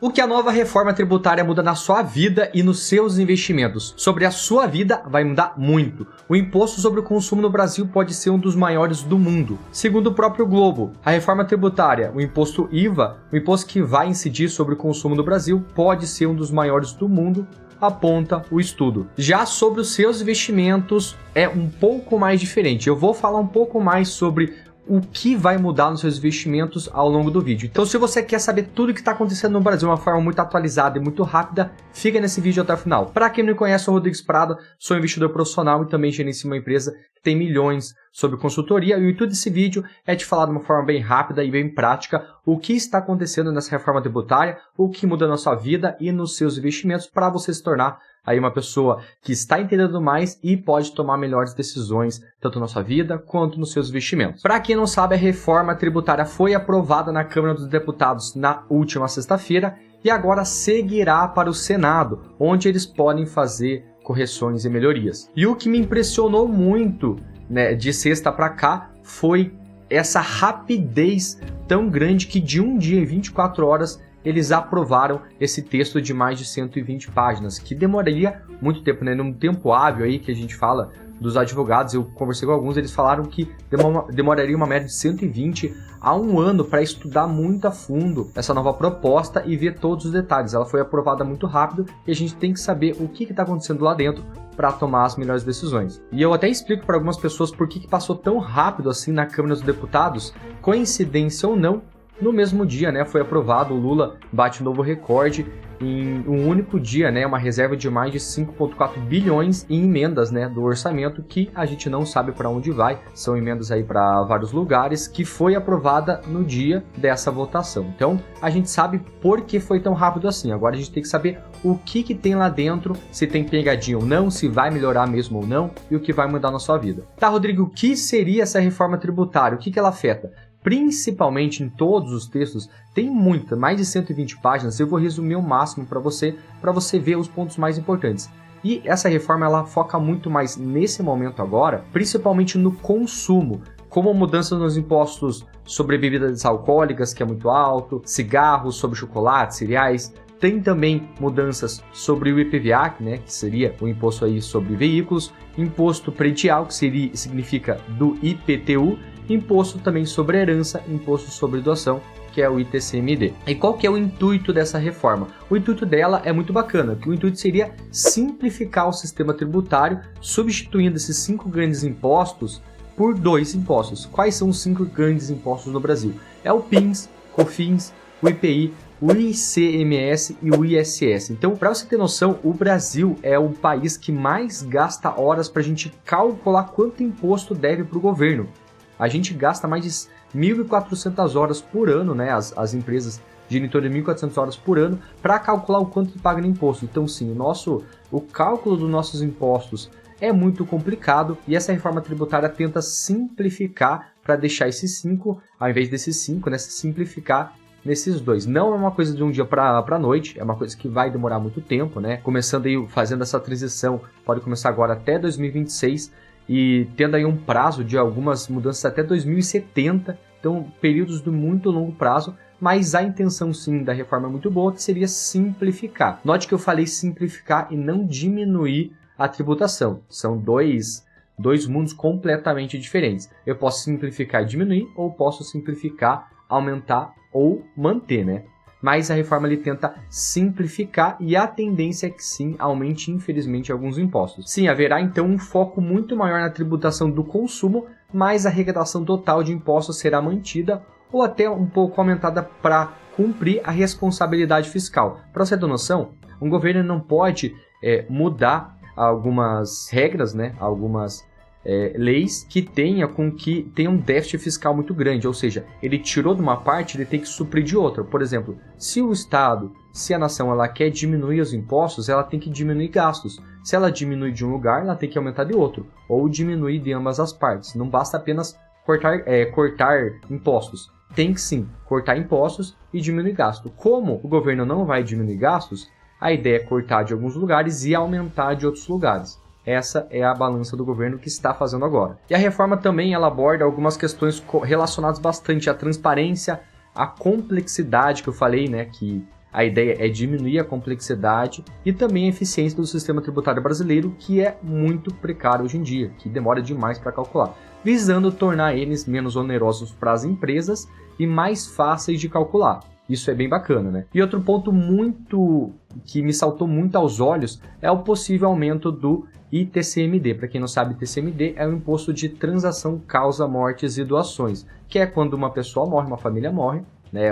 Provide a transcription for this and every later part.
O que a nova reforma tributária muda na sua vida e nos seus investimentos? Sobre a sua vida, vai mudar muito. O imposto sobre o consumo no Brasil pode ser um dos maiores do mundo. Segundo o próprio Globo, a reforma tributária, o imposto IVA, o imposto que vai incidir sobre o consumo no Brasil, pode ser um dos maiores do mundo, aponta o estudo. Já sobre os seus investimentos, é um pouco mais diferente. Eu vou falar um pouco mais sobre o que vai mudar nos seus investimentos ao longo do vídeo. Então, se você quer saber tudo o que está acontecendo no Brasil de uma forma muito atualizada e muito rápida, fica nesse vídeo até o final. Para quem não me conhece, eu sou o Rodrigues Prado, sou investidor profissional e também gerencio uma empresa que tem milhões sobre consultoria. E o intuito desse vídeo é te falar de uma forma bem rápida e bem prática o que está acontecendo nessa reforma tributária, o que muda na sua vida e nos seus investimentos para você se tornar aí uma pessoa que está entendendo mais e pode tomar melhores decisões, tanto na sua vida quanto nos seus investimentos. Para quem não sabe, a reforma tributária foi aprovada na Câmara dos Deputados na última sexta-feira e agora seguirá para o Senado, onde eles podem fazer correções e melhorias. E o que me impressionou muito, né, de sexta para cá foi essa rapidez tão grande que de um dia em 24 horas eles aprovaram esse texto de mais de 120 páginas, que demoraria muito tempo, né? Num tempo hábil aí que a gente fala dos advogados, eu conversei com alguns, eles falaram que demoraria uma média de 120 a 1 ano para estudar muito a fundo essa nova proposta e ver todos os detalhes. Ela foi aprovada muito rápido e a gente tem que saber o que está acontecendo lá dentro para tomar as melhores decisões. E eu até explico para algumas pessoas por que passou tão rápido assim na Câmara dos Deputados, coincidência ou não. No mesmo dia, né, foi aprovado, o Lula bate um novo recorde em um único dia, né, uma reserva de mais de 5,4 bilhões em emendas, né, do orçamento, que a gente não sabe para onde vai, são emendas aí para vários lugares, que foi aprovada no dia dessa votação. Então, a gente sabe por que foi tão rápido assim. Agora a gente tem que saber o que tem lá dentro, se tem pegadinha ou não, se vai melhorar mesmo ou não, e o que vai mudar na sua vida. Tá, Rodrigo, o que seria essa reforma tributária? O que ela afeta? Principalmente em todos os textos, tem mais de 120 páginas, eu vou resumir o máximo para você ver os pontos mais importantes. E essa reforma ela foca muito mais nesse momento agora, principalmente no consumo, como mudanças nos impostos sobre bebidas alcoólicas, que é muito alto, cigarros, sobre chocolate, cereais. Tem também mudanças sobre o IPVA, né, que seria o imposto aí sobre veículos, imposto predial, que significa do IPTU, imposto também sobre herança, imposto sobre doação, que é o ITCMD. E qual que é o intuito dessa reforma? O intuito dela é muito bacana, que o intuito seria simplificar o sistema tributário, substituindo esses 5 grandes impostos por 2 impostos. Quais são os 5 grandes impostos no Brasil? É o PIS, COFINS, o IPI, o ICMS e o ISS. Então, para você ter noção, o Brasil é o país que mais gasta horas para a gente calcular quanto imposto deve para o governo. A gente gasta mais de 1.400 horas por ano, né? As empresas giram em torno de 1.400 horas por ano para calcular o quanto que paga no imposto. Então, sim, o cálculo dos nossos impostos é muito complicado e essa reforma tributária tenta simplificar para deixar esses 5, ao invés desses 5, né? Simplificar nesses 2. Não é uma coisa de um dia para a noite, é uma coisa que vai demorar muito tempo, né? Começando aí, fazendo essa transição, pode começar agora até 2026 e tendo aí um prazo de algumas mudanças até 2070, então períodos de muito longo prazo, mas a intenção sim da reforma é muito boa, que seria simplificar. Note que eu falei simplificar e não diminuir a tributação, são dois mundos completamente diferentes. Eu posso simplificar e diminuir, ou posso simplificar, aumentar ou manter, né? Mas a reforma ele tenta simplificar e a tendência é que sim, aumente infelizmente alguns impostos. Sim, haverá então um foco muito maior na tributação do consumo, mas a arrecadação total de impostos será mantida ou até um pouco aumentada para cumprir a responsabilidade fiscal. Para você ter noção, um governo não pode mudar algumas regras, né? Algumas leis que tenha um déficit fiscal muito grande, ou seja, ele tirou de uma parte, ele tem que suprir de outra. Por exemplo, se o Estado, se a nação ela quer diminuir os impostos, ela tem que diminuir gastos. Se ela diminui de um lugar, ela tem que aumentar de outro, ou diminuir de ambas as partes. Não basta apenas cortar impostos. Tem que sim cortar impostos e diminuir gasto. Como o governo não vai diminuir gastos, a ideia é cortar de alguns lugares e aumentar de outros lugares. Essa é a balança do governo que está fazendo agora. E a reforma também ela aborda algumas questões relacionadas bastante à transparência, à complexidade que eu falei, né, que A ideia é diminuir a complexidade e também a eficiência do sistema tributário brasileiro, que é muito precário hoje em dia, que demora demais para calcular, visando tornar eles menos onerosos para as empresas e mais fáceis de calcular. Isso é bem bacana, né? E outro ponto que me saltou muito aos olhos é o possível aumento do ITCMD. Para quem não sabe, ITCMD é o Imposto de Transação Causa Mortes e Doações, que é quando uma pessoa morre, uma família morre, né?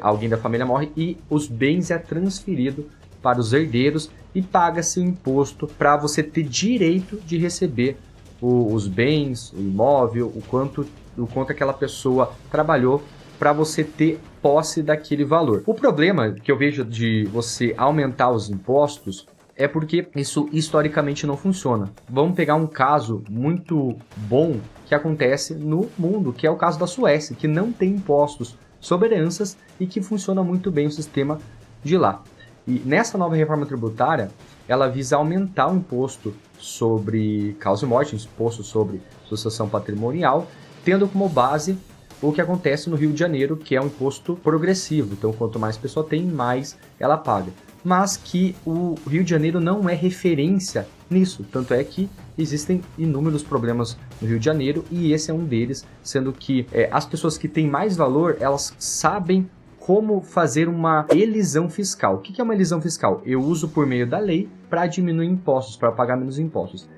Alguém da família morre e os bens é transferido para os herdeiros e paga-se o imposto para você ter direito de receber os bens, o imóvel, o quanto aquela pessoa trabalhou para você ter posse daquele valor. O problema que eu vejo de você aumentar os impostos é porque isso historicamente não funciona. Vamos pegar um caso muito bom que acontece no mundo, que é o caso da Suécia, que não tem impostos sobre heranças e que funciona muito bem o sistema de lá. E nessa nova reforma tributária, ela visa aumentar o imposto sobre causa e morte, imposto sobre sucessão patrimonial, tendo como base o que acontece no Rio de Janeiro, que é um imposto progressivo. Então, quanto mais pessoa tem, mais ela paga. Mas que o Rio de Janeiro não é referência nisso. Tanto é que existem inúmeros problemas no Rio de Janeiro e esse é um deles, sendo que as pessoas que têm mais valor, elas sabem como fazer uma elisão fiscal. O que é uma elisão fiscal? Eu uso por meio da lei para diminuir impostos, para pagar menos impostos.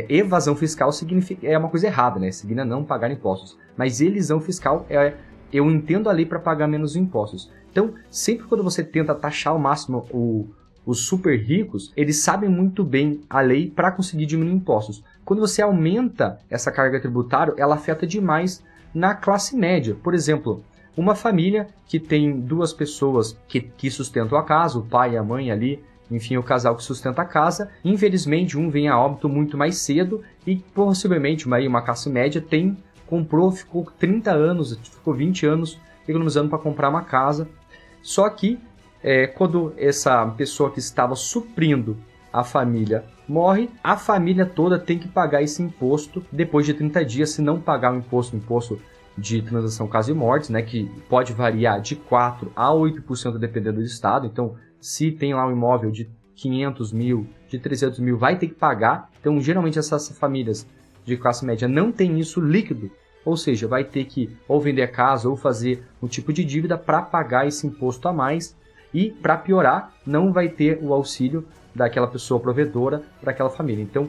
Evasão fiscal é uma coisa errada, né? Significa não pagar impostos. Mas elisão fiscal eu entendo a lei para pagar menos impostos. Então, sempre quando você tenta taxar ao máximo os super ricos, eles sabem muito bem a lei para conseguir diminuir impostos. Quando você aumenta essa carga tributária, ela afeta demais na classe média. Por exemplo, uma família que tem duas pessoas que sustentam a casa, o pai e a mãe ali, enfim, o casal que sustenta a casa, infelizmente um vem a óbito muito mais cedo e possivelmente uma classe média ficou 30 anos, ficou 20 anos economizando para comprar uma casa. Só que quando essa pessoa que estava suprindo a família morre, a família toda tem que pagar esse imposto depois de 30 dias. Se não pagar o imposto de transação causa e mortes, né, que pode variar de 4% a 8% dependendo do estado. Então, se tem lá um imóvel de 500 mil, de 300 mil, vai ter que pagar. Então, geralmente essas famílias de classe média não tem isso líquido, ou seja, vai ter que ou vender a casa ou fazer um tipo de dívida para pagar esse imposto a mais. E, para piorar, não vai ter o auxílio daquela pessoa provedora para aquela família. Então,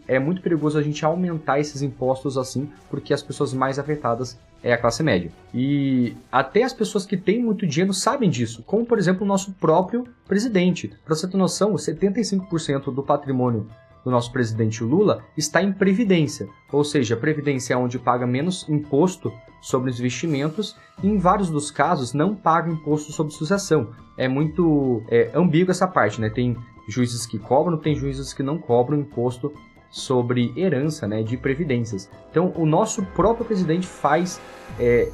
é muito perigoso a gente aumentar esses impostos assim, porque as pessoas mais afetadas é a classe média. E até as pessoas que têm muito dinheiro sabem disso, como por exemplo o nosso próprio presidente. Para você ter noção, 75% do patrimônio do nosso presidente Lula está em previdência, ou seja, a previdência é onde paga menos imposto sobre os investimentos e em vários dos casos não paga imposto sobre sucessão. É muito ambíguo essa parte, né? Tem juízes que cobram, tem juízes que não cobram imposto sobre herança, né, de previdências. Então, o nosso próprio presidente faz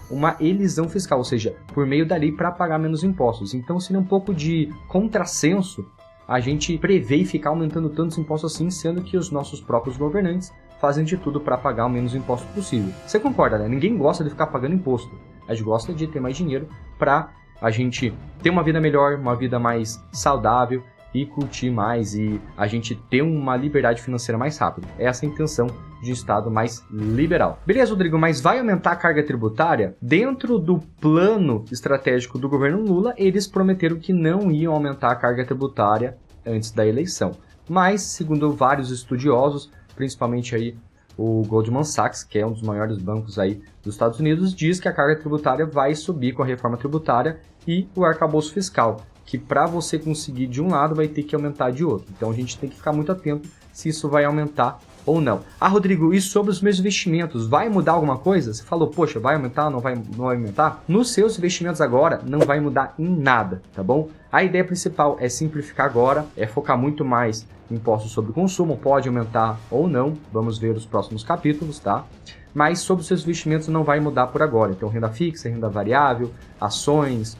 uma elisão fiscal, ou seja, por meio da lei para pagar menos impostos. Então, seria um pouco de contrassenso a gente prever e ficar aumentando tantos impostos assim, sendo que os nossos próprios governantes fazem de tudo para pagar o menos imposto possível. Você concorda, né? Ninguém gosta de ficar pagando imposto. A gente gosta de ter mais dinheiro para a gente ter uma vida melhor, uma vida mais saudável e curtir mais e a gente ter uma liberdade financeira mais rápida. Essa é a intenção de um Estado mais liberal. Beleza, Rodrigo, mas vai aumentar a carga tributária? Dentro do plano estratégico do governo Lula, eles prometeram que não iam aumentar a carga tributária antes da eleição. Mas, segundo vários estudiosos, principalmente aí o Goldman Sachs, que é um dos maiores bancos aí dos Estados Unidos, diz que a carga tributária vai subir com a reforma tributária e o arcabouço fiscal, que para você conseguir de um lado vai ter que aumentar de outro. Então a gente tem que ficar muito atento se isso vai aumentar ou não. Ah, Rodrigo, e sobre os meus investimentos, vai mudar alguma coisa? Você falou, poxa, vai aumentar, não vai aumentar? Nos seus investimentos agora não vai mudar em nada, tá bom? A ideia principal é simplificar agora, é focar muito mais em impostos sobre o consumo, pode aumentar ou não, vamos ver os próximos capítulos, tá? Mas sobre os seus investimentos não vai mudar por agora. Então renda fixa, renda variável, ações,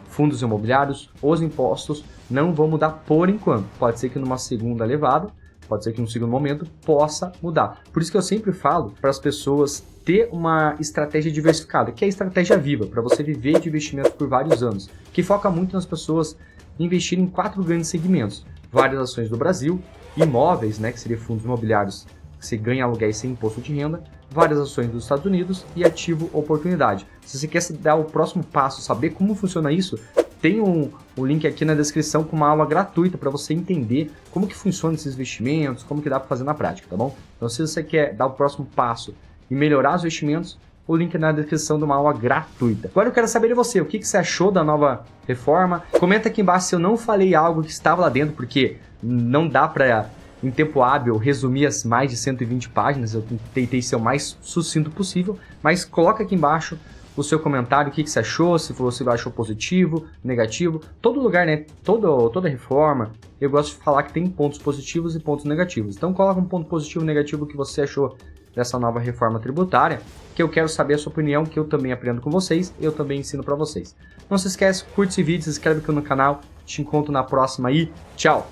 fundos imobiliários, os impostos não vão mudar por enquanto. Pode ser que numa segunda levada Pode ser que em um segundo momento possa mudar. Por isso que eu sempre falo para as pessoas ter uma estratégia diversificada, que é a estratégia viva, para você viver de investimentos por vários anos, que foca muito nas pessoas investirem em 4 grandes segmentos: várias ações do Brasil, imóveis, né, que seria fundos imobiliários que você ganha aluguéis sem imposto de renda, várias ações dos Estados Unidos e ativo oportunidade. Se você quer dar o próximo passo, saber como funciona isso, tem um link aqui na descrição com uma aula gratuita para você entender como que funciona esses investimentos, como que dá para fazer na prática, tá bom? Então se você quer dar o próximo passo e melhorar os investimentos, o link é na descrição de uma aula gratuita. Agora eu quero saber de você, o que você achou da nova reforma? Comenta aqui embaixo se eu não falei algo que estava lá dentro, porque não dá para, em tempo hábil, resumir as mais de 120 páginas, eu tentei ser o mais sucinto possível, mas coloca aqui embaixo o seu comentário, o que você achou, se você achou positivo, negativo. Todo lugar, né, toda reforma, eu gosto de falar que tem pontos positivos e pontos negativos. Então coloca um ponto positivo e negativo que você achou dessa nova reforma tributária, que eu quero saber a sua opinião, que eu também aprendo com vocês, eu também ensino para vocês. Não se esquece, curte esse vídeo, se inscreve aqui no canal, te encontro na próxima aí, tchau!